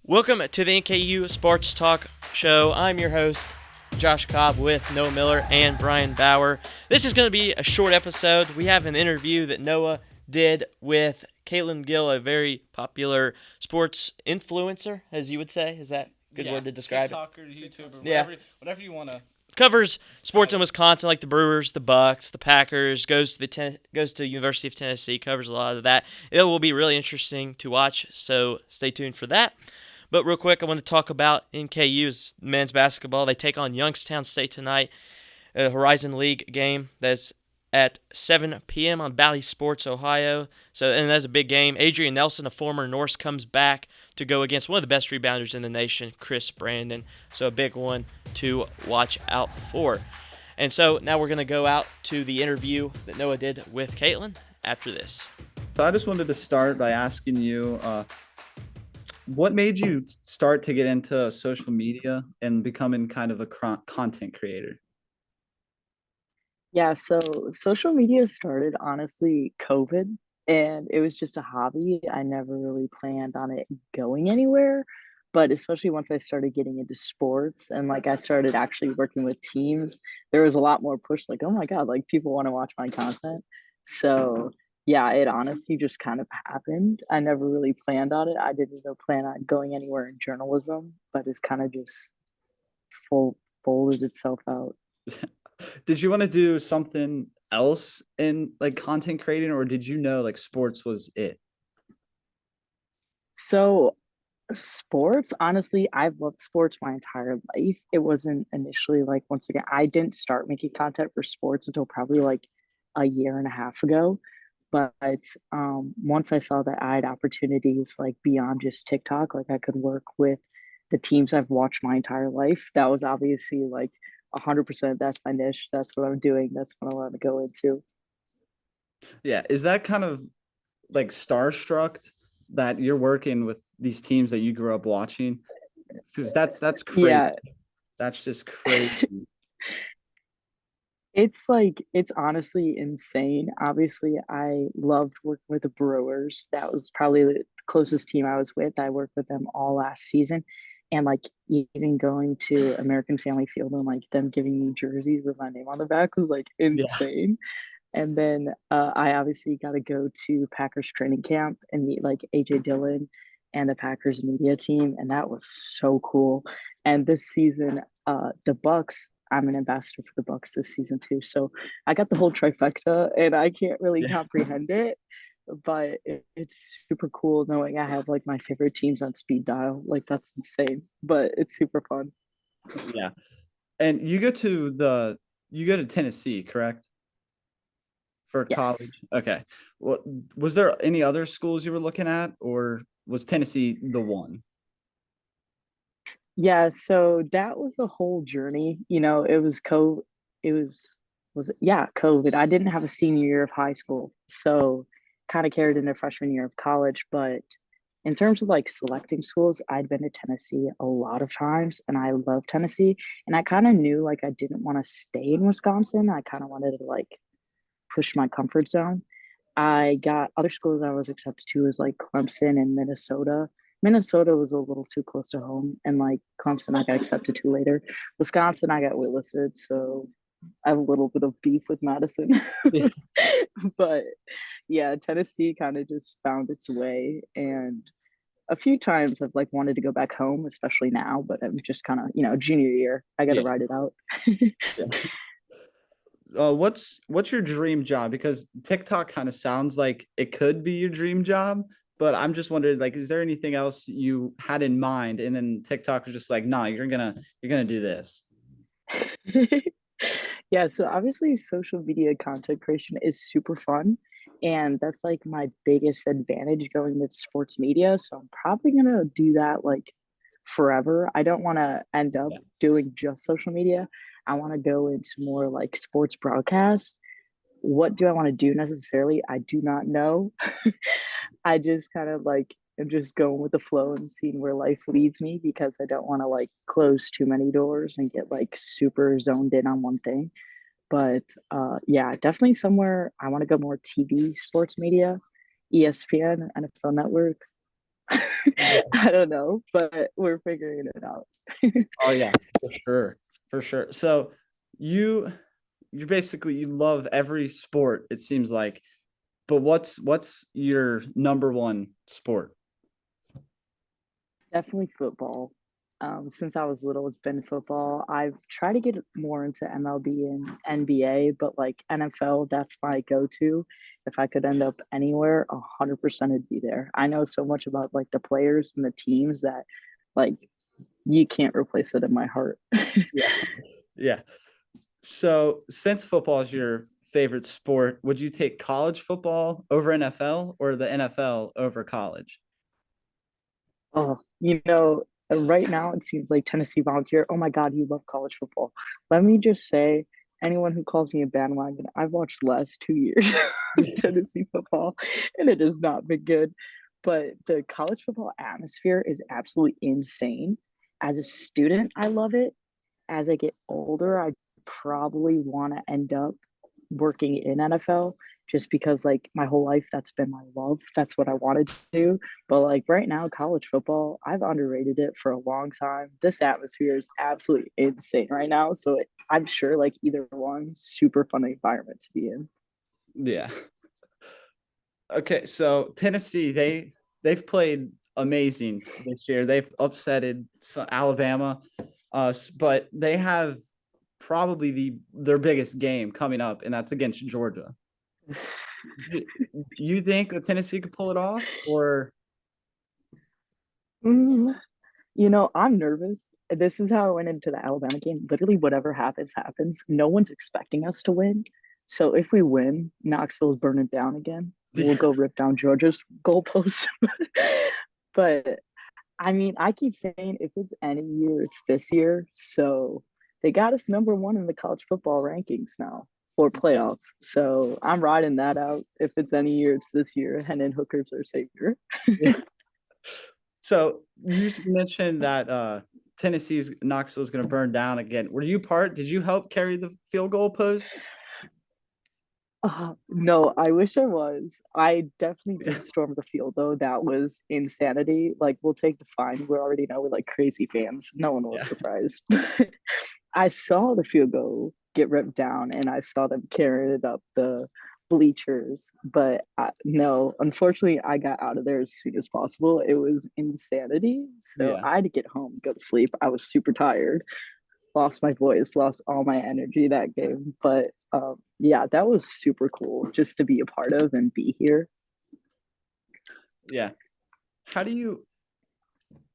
Welcome to the NKU Sports Talk Show. I'm your host, Josh Cobb, with Noah Miller and Brian Bauer. This is going to be a short episode. We have an interview that Noah did with Katlynn Gill, a very popular sports influencer, as you would say. Is that a good word to describe TikToker, YouTuber, Yeah. whatever you want to. Covers sports in Wisconsin, like the Brewers, the Bucks, the Packers. Goes to University of Tennessee. Covers a lot of that. It will be really interesting to watch. So stay tuned for that. But real quick, I want to talk about NKU's men's basketball. They take on Youngstown State tonight, a Horizon League game that's at 7 p.m. on Bally Sports, Ohio. And that's a big game. Adrian Nelson, a former Norse, comes back to go against one of the best rebounders in the nation, Chris Brandon. So a big one to watch out for. And so now we're going to go out to the interview that Noah did with Katlynn after this. So I just wanted to start by asking you, what made you start to get into social media and becoming kind of a content creator? Yeah, so social media started honestly COVID, and it was just a hobby. I never really planned on it going anywhere, but especially once I started getting into sports and like I started actually working with teams, there was a lot more push like, oh my God, like people want to watch my content. So yeah, it honestly just kind of happened. I never really planned on it. I didn't even plan on going anywhere in journalism, but it's kind of just full folded itself out. Did you want to do something else in like content creating, or did you know like sports was it? So sports, honestly, I've loved sports my entire life. It wasn't initially like, once again, I didn't start making content for sports until probably like a year and a half ago. But once I saw that I had opportunities like beyond just TikTok, like I could work with the teams I've watched my entire life, that was obviously like 100%. That's my niche. That's what I'm doing. That's what I want to go into. Yeah, is that kind of like starstruck that you're working with these teams that you grew up watching? Because that's crazy. Yeah, That's just crazy. it's honestly insane. Obviously, I loved working with the Brewers. That was probably the closest team I was with. I worked with them all last season. And like even going to American Family Field and like them giving me jerseys with my name on the back was like Yeah. insane. And then I obviously got to go to Packers training camp and meet like AJ Dillon and the Packers media team, and that was so cool. And this season, the Bucks, I'm an ambassador for the Bucks this season too. So I got the whole trifecta, and I can't really Yeah. comprehend it, but it's super cool knowing I have like my favorite teams on speed dial. Like that's insane, but it's super fun. Yeah. And you go to Tennessee, correct? For Yes. college? Okay. Well, was there any other schools you were looking at, or was Tennessee the one? Yeah, so that was a whole journey. It was yeah, COVID. I didn't have a senior year of high school, so kind of carried into freshman year of college. But in terms of like selecting schools, I'd been to Tennessee a lot of times and I love Tennessee. And I kind of knew like I didn't want to stay in Wisconsin. I kind of wanted to like push my comfort zone. I got other schools I was accepted to was like Clemson and Minnesota. Minnesota was a little too close to home, and like Clemson, I got accepted to later. Wisconsin, I got waitlisted, so I have a little bit of beef with Madison. Yeah. But yeah, Tennessee kind of just found its way, and a few times I've like wanted to go back home, especially now. But I'm just kind of junior year, I got to Yeah. ride it out. Yeah. What's your dream job? Because TikTok kind of sounds like it could be your dream job, but I'm just wondering, like, is there anything else you had in mind? And then TikTok was just like, nah, you're gonna do this. Yeah, so obviously social media content creation is super fun. And that's like my biggest advantage going with sports media. So I'm probably gonna do that like forever. I don't want to end up Yeah. doing just social media. I want to go into more like sports broadcast. What do I want to do necessarily? I do not know. I just kind of like am just going with the flow and seeing where life leads me because I don't want to like close too many doors and get like super zoned in on one thing. But yeah, definitely somewhere I want to go more TV sports media, ESPN, NFL Network. Yeah. I don't know, but we're figuring it out. Oh yeah, for sure. For sure. So you you basically you love every sport, it seems like. But what's your number one sport? Definitely football. Since I was little, it's been football. I've tried to get more into MLB and NBA, but like NFL, that's my go-to. If I could end up anywhere, 100% it'd be there. I know so much about like the players and the teams that like you can't replace it in my heart. Yeah. Yeah. So since football is your favorite sport, would you take college football over NFL or the NFL over college? Oh, right now it seems like Tennessee Volunteer. Oh my God, you love college football. Let me just say, anyone who calls me a bandwagon, I've watched the last 2 years of Tennessee football, and it has not been good. But the college football atmosphere is absolutely insane. As a student, I love it. As I get older, I probably want to end up working in NFL just because like my whole life that's been my love. That's what I wanted to do. But like right now, college football, I've underrated it for a long time. This atmosphere is absolutely insane right now. So I'm sure like either one, super fun environment to be in. Yeah. Okay, so Tennessee, they've played amazing this year. They've upsetted Alabama, but they have probably their biggest game coming up, and that's against Georgia. Do you think that Tennessee could pull it off, or Mm, I'm nervous. This is how I went into the Alabama game. Literally, whatever happens, happens. No one's expecting us to win. So if we win, Knoxville's burning down again. We'll yeah, go rip down Georgia's goalposts. But I mean, I keep saying if it's any year, it's this year. So they got us number one in the college football rankings now or playoffs. So I'm riding that out. If it's any year, it's this year. Hendon Hooker's our savior. yeah. So you mentioned that Tennessee's Knoxville is going to burn down again. Were you part? Did you help carry the field goal post? No, I wish I was. I definitely Yeah, did storm the field though. That was insanity. Like we'll take the fine. We already know we're like crazy fans. No one was yeah, surprised. I saw the field goal get ripped down and I saw them carrying it up the bleachers. But no, unfortunately, I got out of there as soon as possible. It was insanity. So yeah, I had to get home, go to sleep. I was super tired, lost my voice, lost all my energy that game. But yeah, that was super cool just to be a part of and be here. yeah. How do you?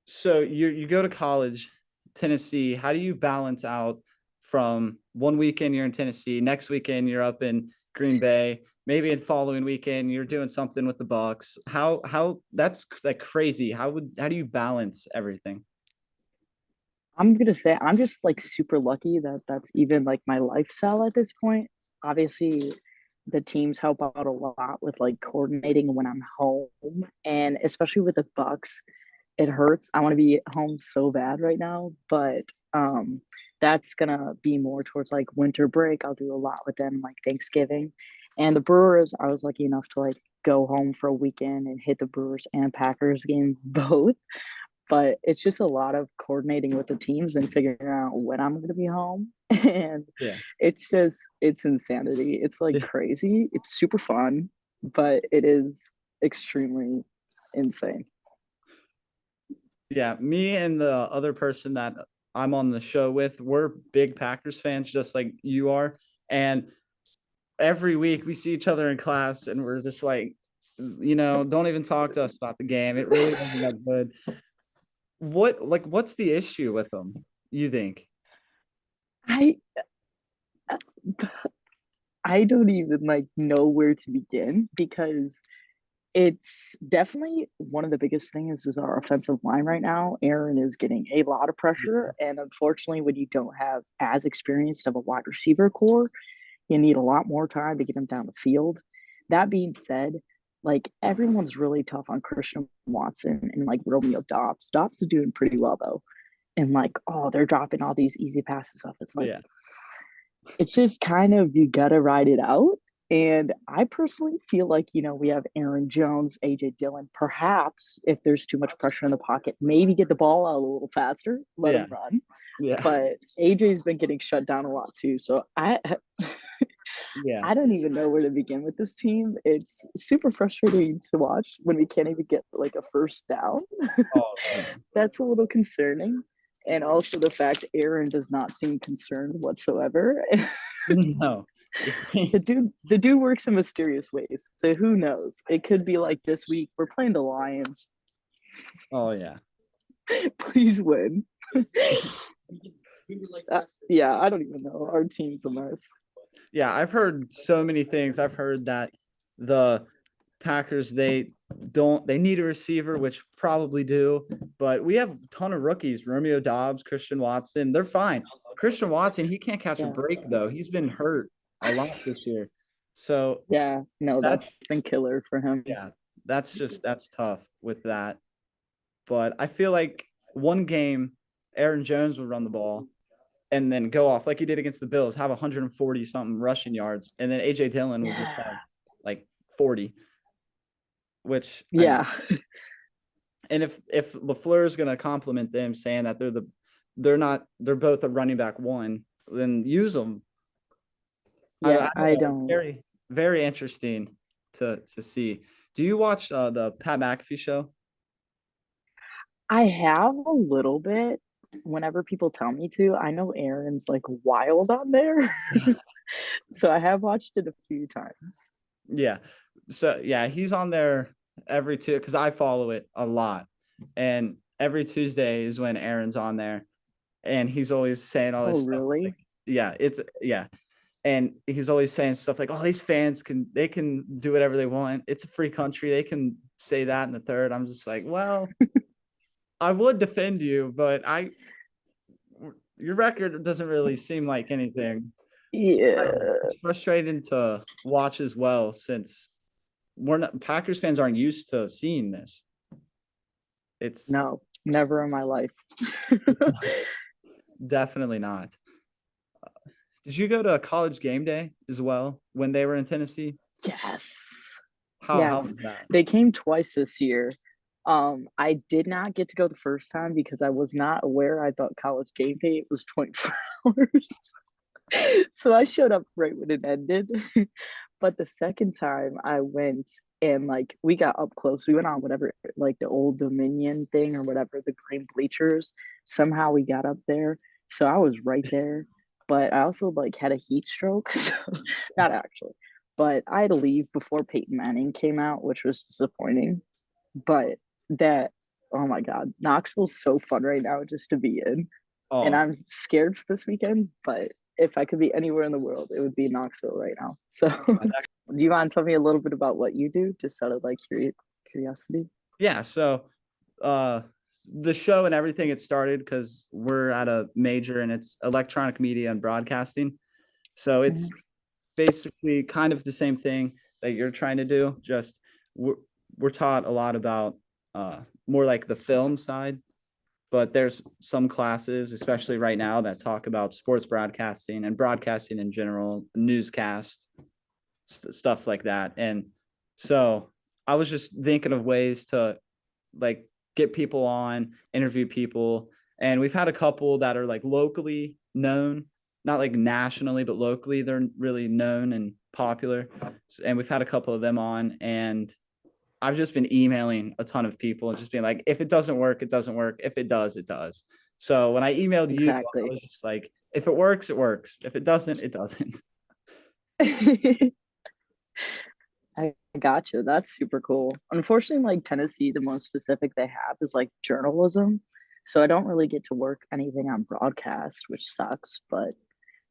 So you go to college, Tennessee. How do you balance out from one weekend you're in Tennessee, next weekend you're up in Green Bay, maybe in following weekend you're doing something with the Bucks? How that's like crazy. How do you balance everything? I'm gonna say I'm just like super lucky that that's even like my lifestyle at this point. Obviously, the teams help out a lot with like coordinating when I'm home, and especially with the Bucks, it hurts. I want to be home so bad right now, but that's gonna be more towards like winter break. I'll do a lot with them like Thanksgiving, and the Brewers. I was lucky enough to like go home for a weekend and hit the Brewers and Packers game both, but it's just a lot of coordinating with the teams and figuring out when I'm going to be home. And Yeah. it's insanity. It's like Yeah. crazy. It's super fun, but it is extremely insane. Yeah, me and the other person that I'm on the show with, we're big Packers fans just like you are. And every week we see each other in class and we're just like, don't even talk to us about the game. It really wasn't that good. What's the issue with them, you think? I I don't even like know where to begin because it's definitely one of the biggest things is our offensive line right now. Aaron is getting a lot of pressure, and unfortunately, when you don't have as experienced of a wide receiver core, you need a lot more time to get him down the field. That being said, like everyone's really tough on Christian Watson and like Romeo Dobbs. Dobbs is doing pretty well though, and like they're dropping all these easy passes off. It's like Yeah. it's just kind of you gotta ride it out. And I personally feel like, we have Aaron Jones, AJ Dillon. Perhaps if there's too much pressure in the pocket, maybe get the ball out a little faster, let Yeah. him run. Yeah. But AJ's been getting shut down a lot too. So Yeah. I don't even know where to begin with this team. It's super frustrating to watch when we can't even get like a first down. Oh, yeah. That's a little concerning. And also the fact Aaron does not seem concerned whatsoever. No. The dude works in mysterious ways. So who knows? It could be like this week. We're playing the Lions. Oh, yeah. Please win. Yeah, I don't even know. Our team's a mess. Yeah, I've heard so many things. I've heard that the Packers they need a receiver, which probably do, but we have a ton of rookies. Romeo Dobbs, Christian Watson, they're fine. Christian Watson, he can't catch a Yeah. break though. He's been hurt a lot this year. So Yeah, no, that's that's been killer for him. yeah, that's tough with that. But I feel like one game Aaron Jones would run the ball and then go off like he did against the Bills, have 140 something rushing yards, and then AJ Dillon would just Yeah. have like 40, which I mean, Yeah. and if LaFleur is going to compliment them saying that they're both a running back one, then use them. Yeah, I don't I know. don't. Very very interesting to see. Do you watch the Pat McAfee show? I have a little bit whenever people tell me to. I know Aaron's like wild on there. So I have watched it a few times. Yeah. So yeah, he's on there every two because I follow it a lot. And every Tuesday is when Aaron's on there. And he's always saying all Oh, this stuff. really? Like, yeah. And he's always saying stuff like, oh, these fans can do whatever they want. It's a free country. They can say that in the third. I'm just like, well, I would defend you, but your record doesn't really seem like anything. I don't know. Yeah. It's frustrating to watch as well since Packers fans aren't used to seeing this. It's No, never in my life. definitely not. Did you go to a college game day as well when they were in Tennessee? Yes. How Yes. was that? They came twice this year. I did not get to go the first time because I was not aware. I thought college game day was 24 hours. So I showed up right when it ended. But the second time I went and like we got up close. We went on whatever like the old Dominion thing or whatever, the green bleachers. Somehow we got up there. So I was right there. But I also like had a heat stroke. So, not actually. But I had to leave before Peyton Manning came out, which was disappointing. But that, oh my God, Knoxville's so fun right now just to be in. And Oh, I'm scared for this weekend, but if I could be anywhere in the world, it would be Knoxville right now. So, do you mind telling me a little bit about what you do, just out of like curiosity? yeah. So, uh, the show and everything it started because we're at a major and it's electronic media and broadcasting. So it's basically kind of the same thing that you're trying to do. Just we're taught a lot about more like the film side, but there's some classes, especially right now, that talk about sports broadcasting and broadcasting in general, newscast, stuff like that. And so I was just thinking of ways to like get people on, interview people. And we've had a couple that are like locally known, not like nationally, but locally, they're really known and popular. And we've had a couple of them on. And I've just been emailing a ton of people and just being like, if it doesn't work, it doesn't work. If it does, it does. So when I emailed you, I Exactly. was just like, if it works, it works. If it doesn't, it doesn't. I gotcha. That's super cool. Unfortunately, like Tennessee, the most specific they have is like journalism. So I don't really get to work anything on broadcast, which sucks, but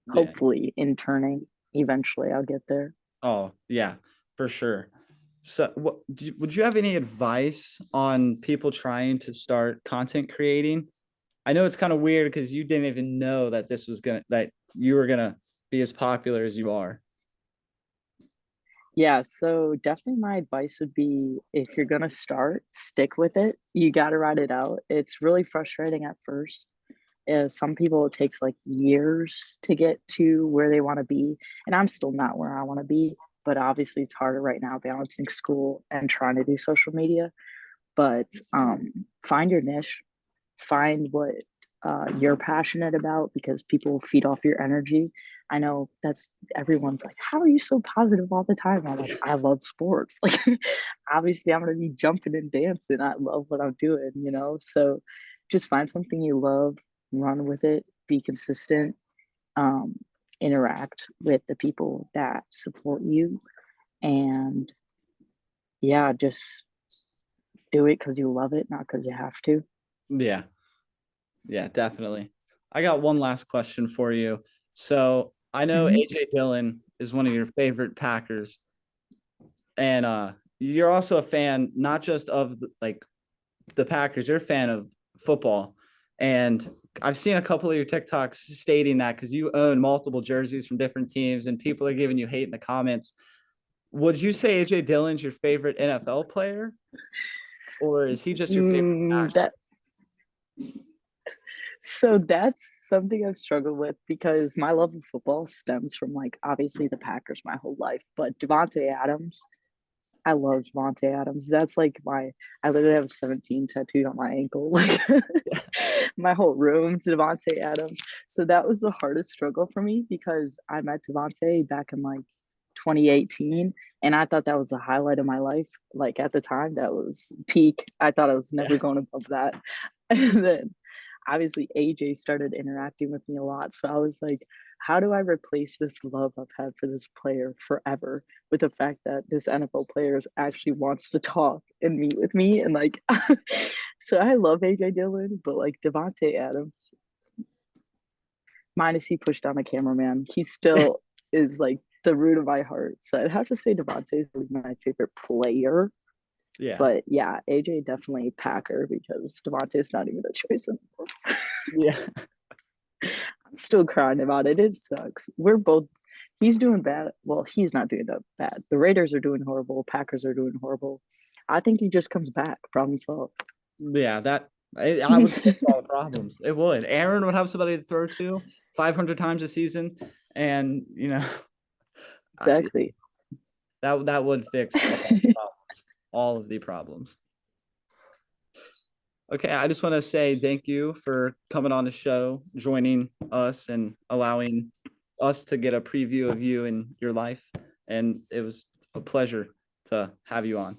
Yeah. hopefully interning eventually I'll get there. Oh, yeah, for sure. So, would you have any advice on people trying to start content creating? I know it's kind of weird because you didn't even know that that you were gonna be as popular as you are. Yeah, so definitely my advice would be if you're gonna start, stick with it. You gotta ride it out. It's really frustrating at first. Some people it takes like years to get to where they want to be, and I'm still not where I want to be. but obviously it's harder right now balancing school and trying to do social media. But find your niche, find what you're passionate about, because people feed off your energy. I know that's everyone's like, how are you so positive all the time? I'm like, I love sports. Like, obviously, I'm gonna be jumping and dancing. I love what I'm doing, you know. So, just find something you love, run with it, be consistent, um, interact with the people that support you, and yeah, just do it because you love it, not because you have to. Yeah. Yeah, definitely. I got one last question for you. So I know Mhm. AJ Dillon is one of your favorite Packers, and you're also a fan not just of like the Packers, you're a fan of football. And I've seen a couple of your TikToks stating that because you own multiple jerseys from different teams and people are giving you hate in the comments. Would you say AJ Dillon's your favorite NFL player, or is he just your favorite Packer? That So that's something I've struggled with because my love of football stems from like obviously the Packers my whole life, but Devonte Adams, I love Devonte Adams. That's like I literally have 17 tattooed on my ankle, like my whole room to Devonte Adams. So that was the hardest struggle for me because I met Devonte back in like 2018, and I thought that was the highlight of my life. Like at the time, that was peak. I thought I was never Yeah. going above that. And then obviously AJ started interacting with me a lot. So I was like, how do I replace this love I've had for this player forever with the fact that this NFL player actually wants to talk and meet with me? And like, so I love AJ Dillon, but like Devonte Adams, minus he pushed down a cameraman, he still is like the root of my heart. So I'd have to say Devonte is really my favorite player. Yeah. But yeah, AJ definitely Packer because Devontae's not even a choice anymore. Yeah. I'm still crying about it. It sucks. We're both. He's doing bad. Well, he's not doing that bad. The Raiders are doing horrible. Packers are doing horrible. I think he just comes back. Problem solved. Yeah, I would fix all the problems. It would. Aaron would have somebody to throw to 500 times a season, and Exactly. that would fix all of the problems. Okay, I just want to say thank you for coming on the show, joining us, and allowing us to get a preview of you and your life. And it was a pleasure to have you on.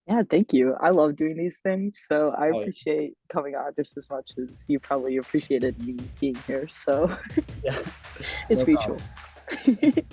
Yeah, thank you. I love doing these things, so I Oh, appreciate coming on just as much as you probably appreciated me being here. So yeah, it's no problem. mutual.